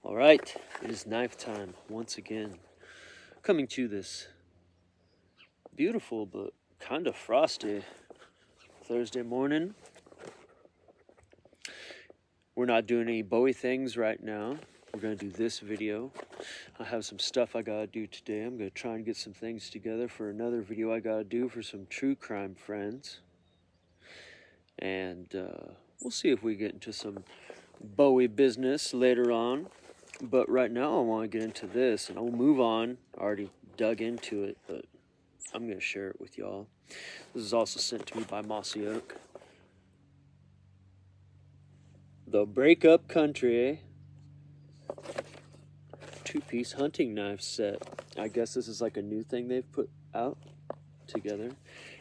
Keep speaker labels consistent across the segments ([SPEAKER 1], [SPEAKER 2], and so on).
[SPEAKER 1] All right, it is knife time once again. Coming to this beautiful but kind of frosty Thursday morning. We're not doing any Bowie things right now. We're going to do this video. I have some stuff I got to do today. I'm going to try and get some things together for another video I got to do for some true crime friends. And we'll see if we get into some Bowie business later on. But right now I want to get into this, and I'll move on. I already dug into it, but I'm going to share it with y'all. This is also sent to me by Mossy Oak. The Break-Up Country two-piece hunting knife set. I guess this is like a new thing they've put out together.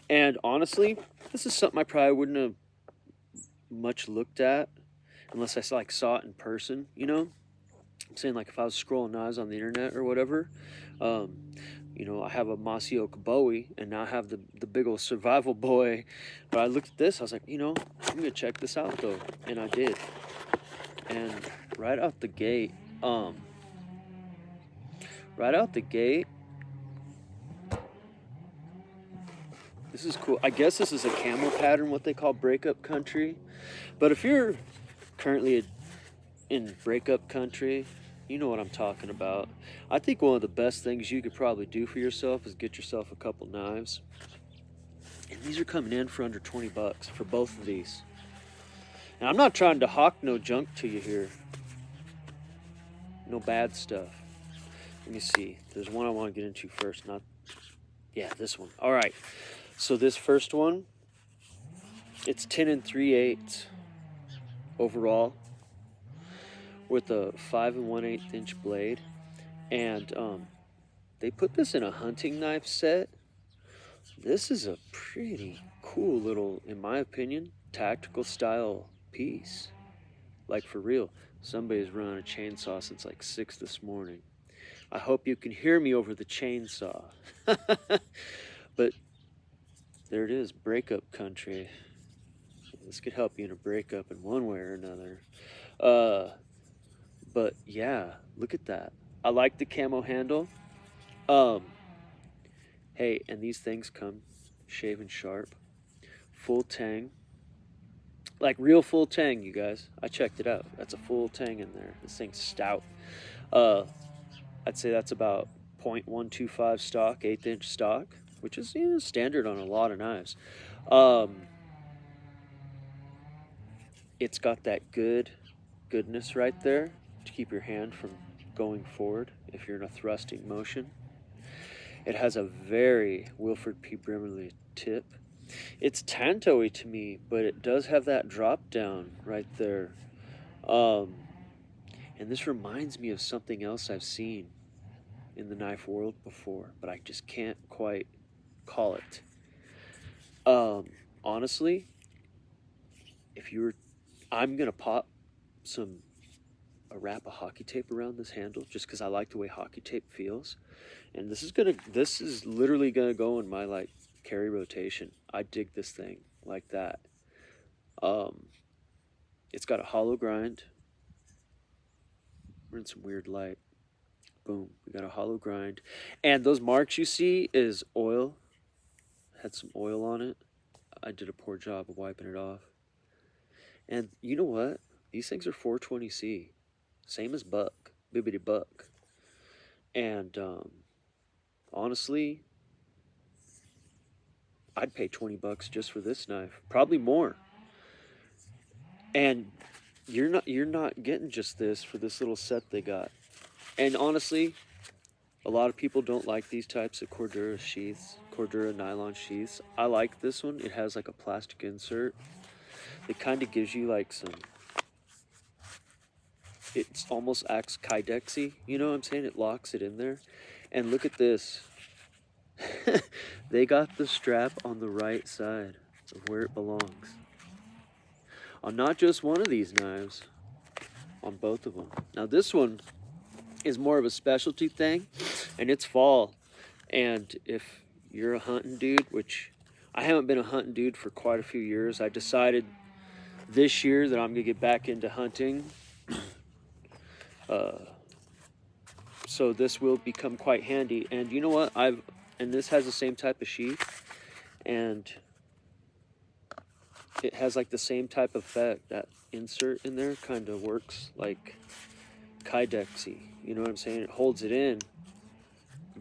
[SPEAKER 1] And honestly, this is something I probably wouldn't have much looked at unless I saw it in person, you know? I'm saying, like, if I was scrolling knives on the internet or whatever, you know, I have a Mossy Oak Bowie, and now I have the big old survival boy. But I looked at this, I was like, you know, I'm gonna check this out though, and I did. And right out the gate, this is cool. I guess this is a camel pattern, what they call Break-Up Country. But if you're currently in Break-Up Country, you know what I'm talking about. I think one of the best things you could probably do for yourself is get yourself a couple knives. And these are coming in for under 20 bucks for both of these. And I'm not trying to hawk no junk to you here. No bad stuff. Let me see. There's one I want to get into first. Yeah, this one. All right. So this first one, it's 10 3/8 overall, with a 5 1/8 inch blade, and they put this in a hunting knife set. This is a pretty cool little, in my opinion, tactical style piece. Like, for real, somebody's running a chainsaw since like 6 this morning. I hope you can hear me over the chainsaw. But there it is, Break-Up Country. This could help you in a breakup in one way or another. But yeah, look at that. I like the camo handle. Hey, and these things come shaven sharp, full tang, like real full tang, you guys. I checked it out. That's a full tang in there. This thing's stout. I'd say that's about 0.125 stock, 1/8 inch stock, which is, you know, standard on a lot of knives. It's got that goodness right there to keep your hand from going forward if you're in a thrusting motion. It has a very Wilford P. Brimley tip. It's tanto-y to me, but it does have that drop down right there. And this reminds me of something else I've seen in the knife world before, but I just can't quite call it. Honestly, I'm gonna pop a wrap of hockey tape around this handle just because I like the way hockey tape feels, and this is literally gonna go in my like carry rotation. I dig this thing like that. It's got a hollow grind. We're in some weird light. Boom, we got a hollow grind, and those marks you see is oil. Had some oil on it. I did a poor job of wiping it off. And you know what? These things are 420C. Same as Buck. Bibbidi Buck. And honestly, I'd pay 20 bucks just for this knife. Probably more. And you're not getting just this for this little set they got. And honestly, a lot of people don't like these types of Cordura sheaths, Cordura nylon sheaths. I like this one. It has like a plastic insert. It kind of gives you like it almost acts Kydexy, you know what I'm saying? It locks it in there. And look at this. They got the strap on the right side of where it belongs. On not just one of these knives, on both of them. Now this one is more of a specialty thing, and it's fall. And if you're a hunting dude, which I haven't been a hunting dude for quite a few years, I decided this year that I'm gonna get back into hunting. So this will become quite handy. And you know what? And this has the same type of sheath, and it has like the same type of effect. That insert in there kind of works like Kydexy. You know what I'm saying? It holds it in,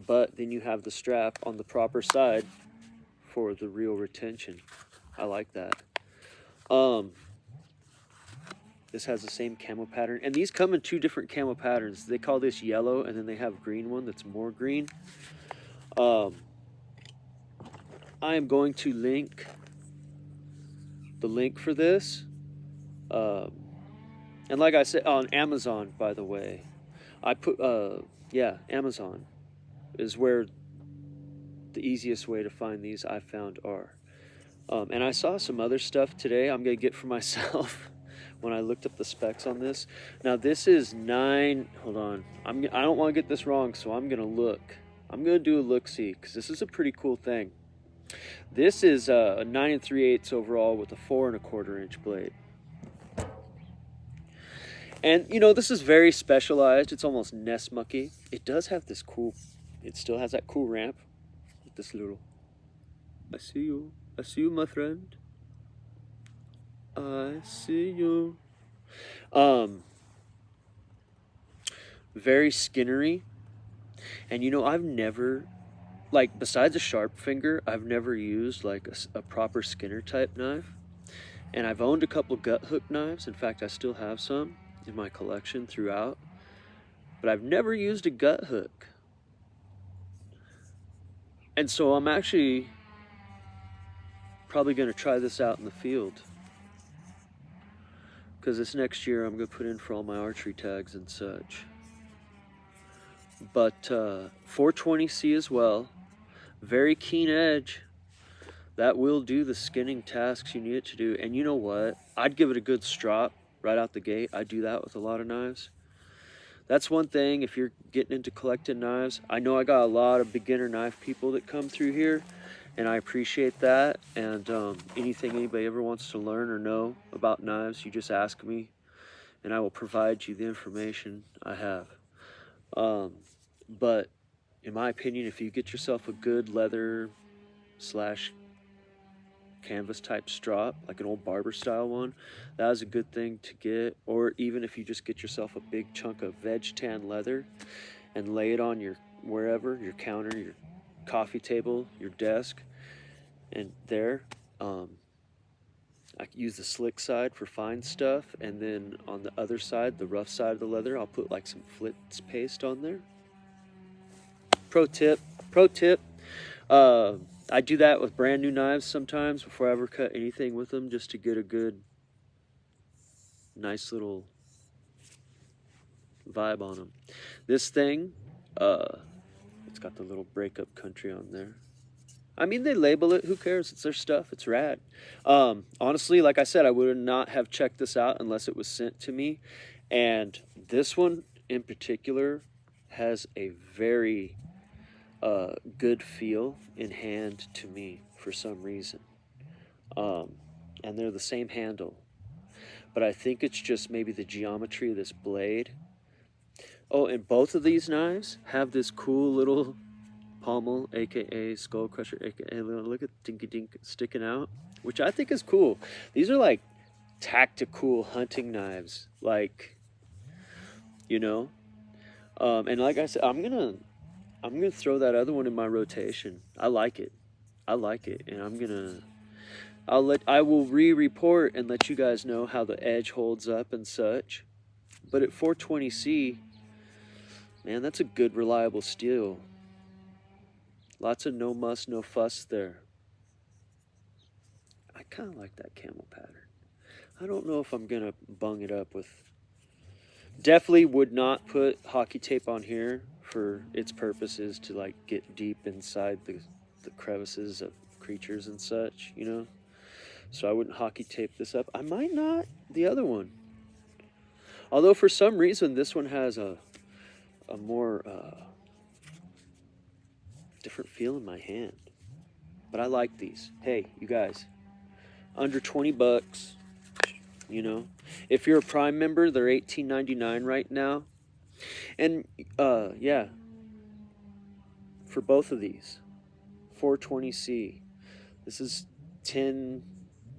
[SPEAKER 1] but then you have the strap on the proper side for the real retention. I like that. This has the same camo pattern, and these come in 2 different camo patterns. They call this yellow, and then they have green one that's more green. I am going to link the link for this, and like I said, on Amazon, by the way, I put Amazon is where the easiest way to find these I found are. And I saw some other stuff today I'm gonna get for myself when I looked up the specs on this. Now this is 9. Hold on, I don't want to get this wrong, so I'm gonna look. I'm gonna do a look-see because this is a pretty cool thing. This is a 9 3/8 overall with a 4 1/4 inch blade. And you know, this is very specialized. It's almost nest mucky. It does have this cool. It still has that cool ramp with this little. I see you, my friend. I see you. Very skinnery. And you know, I've never, like, besides a sharp finger, I've never used like a proper skinner type knife. And I've owned a couple gut hook knives. In fact, I still have some in my collection throughout. But I've never used a gut hook. And so I'm actually probably going to try this out in the field. Because this next year I'm going to put in for all my archery tags and such. But 420C as well. Very keen edge. That will do the skinning tasks you need it to do. And you know what? I'd give it a good strop right out the gate. I do that with a lot of knives. That's one thing if you're getting into collecting knives. I know I got a lot of beginner knife people that come through here, and I appreciate that. And anything anybody ever wants to learn or know about knives, you just ask me, and I will provide you the information I have. But in my opinion, if you get yourself a good leather / canvas type strop, like an old barber style one, that is a good thing to get. Or even if you just get yourself a big chunk of veg tan leather and lay it on your wherever, your counter, your coffee table, your desk, and there, I use the slick side for fine stuff, and then on the other side, the rough side of the leather, I'll put like some Flitz paste on there. Pro tip. I do that with brand new knives sometimes before I ever cut anything with them, just to get a good, nice little vibe on them. This thing, it's got the little Break-Up Country on there. I mean, they label it. Who cares? It's their stuff. It's rad. Honestly, like I said, I would not have checked this out unless it was sent to me. And this one in particular has a very good feel in hand to me for some reason. And they're the same handle. But I think it's just maybe the geometry of this blade. Oh, and both of these knives have this cool little pommel, aka skull crusher, aka look at dinky dink sticking out, which I think is cool. These are like tactical hunting knives, like, you know. And like I said, I'm gonna throw that other one in my rotation. I like it, and I will re-report and let you guys know how the edge holds up and such. But at 420C, man, that's a good reliable steel. Lots of no muss, no fuss there. I kind of like that camel pattern. I don't know if I'm going to bung it up with... Definitely would not put hockey tape on here for its purposes to like get deep inside the crevices of creatures and such, you know? So I wouldn't hockey tape this up. I might not the other one. Although for some reason this one has a more... different feel in my hand. But I like these. Hey, you guys, under 20 bucks, you know. If you're a Prime member, they're $18.99 right now. And yeah, for both of these, 420C. This is 10.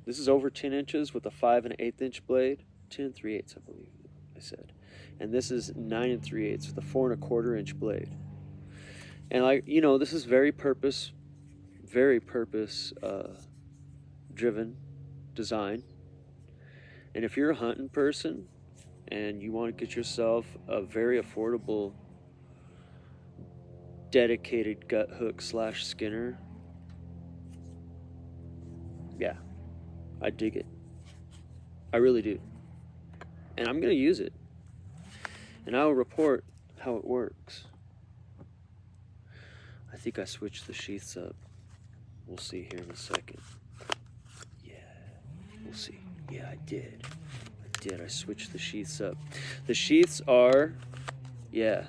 [SPEAKER 1] This is over 10 inches with a 5 1/8 inch blade. 10 3/8, I believe I said. And this is 9 3/8 with a 4 1/4 inch blade. And this is very purpose driven design. And if you're a hunting person and you want to get yourself a very affordable dedicated gut hook / skinner, yeah, I dig it. I really do. And I'm going to use it. And I'll report how it works. I think I switched the sheaths up. We'll see here in a second. Yeah, we'll see. Yeah, I did. I switched the sheaths up. The sheaths are, yeah,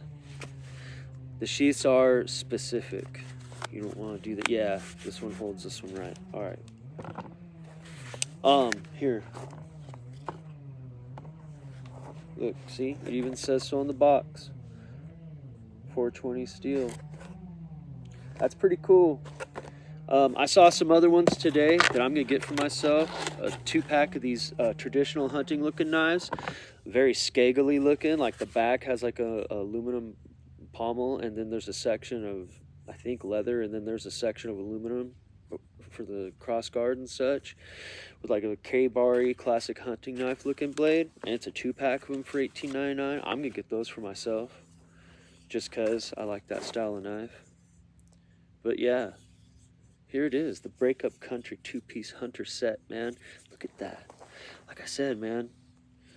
[SPEAKER 1] the sheaths are specific. You don't want to do that. Yeah, this one holds this one right. All right. Here. Look, see? It even says so on the box. 420 steel. That's pretty cool. I saw some other ones today that I'm going to get for myself. A 2-pack of these traditional hunting looking knives. Very scaggly looking. Like the back has like a aluminum pommel, and then there's a section of, I think, leather, and then there's a section of aluminum for the cross guard and such. With like a K-Bari classic hunting knife looking blade. And it's a 2-pack of them for $18.99. I'm going to get those for myself. Just because I like that style of knife. But yeah, here it is, the Break-Up Country 2-piece hunter set, man. Look at that. Like I said, man,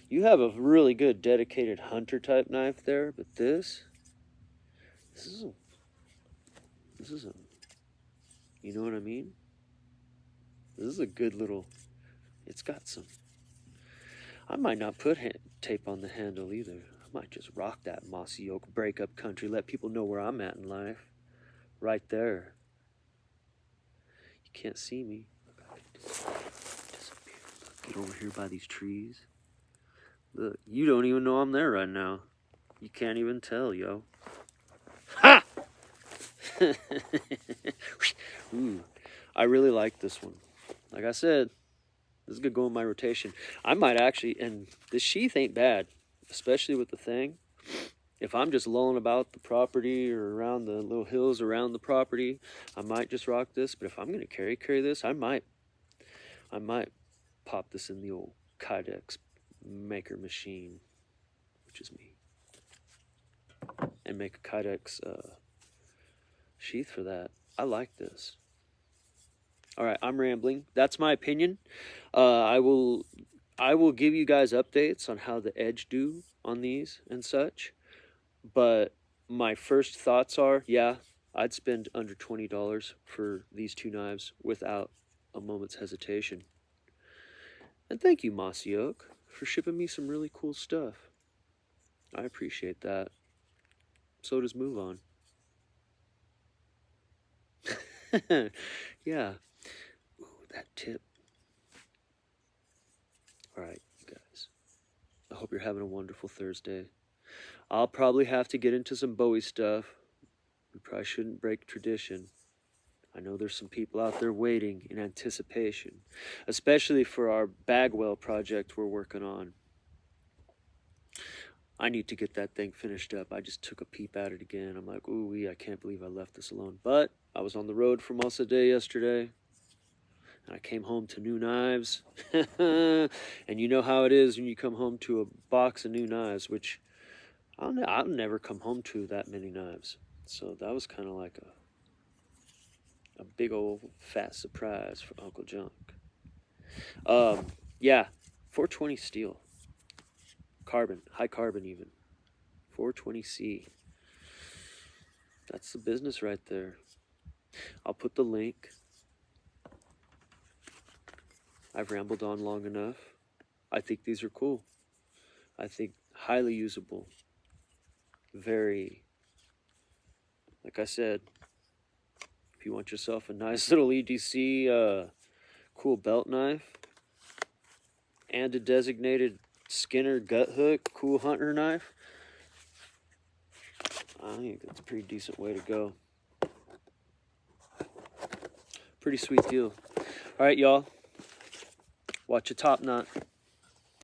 [SPEAKER 1] you have a really good dedicated hunter type knife there, but this is a, you know what I mean? This is a good little, it's got some, I might not put tape on the handle either. I might just rock that Mossy Oak Break-Up Country, let people know where I'm at in life. Right there. You can't see me. Look, I can disappear. Look, get over here by these trees. Look, you don't even know I'm there right now. You can't even tell, yo. Ha! Ooh, I really like this one. Like I said, this is gonna go in my rotation. I might actually, and this sheath ain't bad, especially with the thing. If I'm just lolling about the property or around the little hills around the property, I might just rock this. But if I'm gonna carry this, I might pop this in the old Kydex maker machine, which is me, and make a Kydex sheath for that. I like this. All right, I'm rambling. That's my opinion. I will give you guys updates on how the edge do on these and such. But my first thoughts are, yeah, I'd spend under $20 for these 2 knives without a moment's hesitation. And thank you, Mossy Oak, for shipping me some really cool stuff. I appreciate that. So does Move On. Yeah. Ooh, that tip. All right, you guys. I hope you're having a wonderful Thursday. I'll probably have to get into some Bowie stuff. We probably shouldn't break tradition. I know there's some people out there waiting in anticipation, especially for our Bagwell project we're working on. I need to get that thing finished up. I just took a peep at it again. I'm like, ooh, I can't believe I left this alone. But I was on the road for most of the day yesterday, and I came home to new knives. And you know how it is when you come home to a box of new knives, which I'll never come home to that many knives. So that was kind of like a big old fat surprise for Uncle Junk. Yeah, 420 steel. Carbon, high carbon even. 420C. That's the business right there. I'll put the link. I've rambled on long enough. I think these are cool. I think highly usable. Very, like I said, if you want yourself a nice little EDC cool belt knife and a designated Skinner gut hook cool hunter knife, think that's a pretty decent way to go. Pretty sweet deal. All right, y'all. Watch your top knot.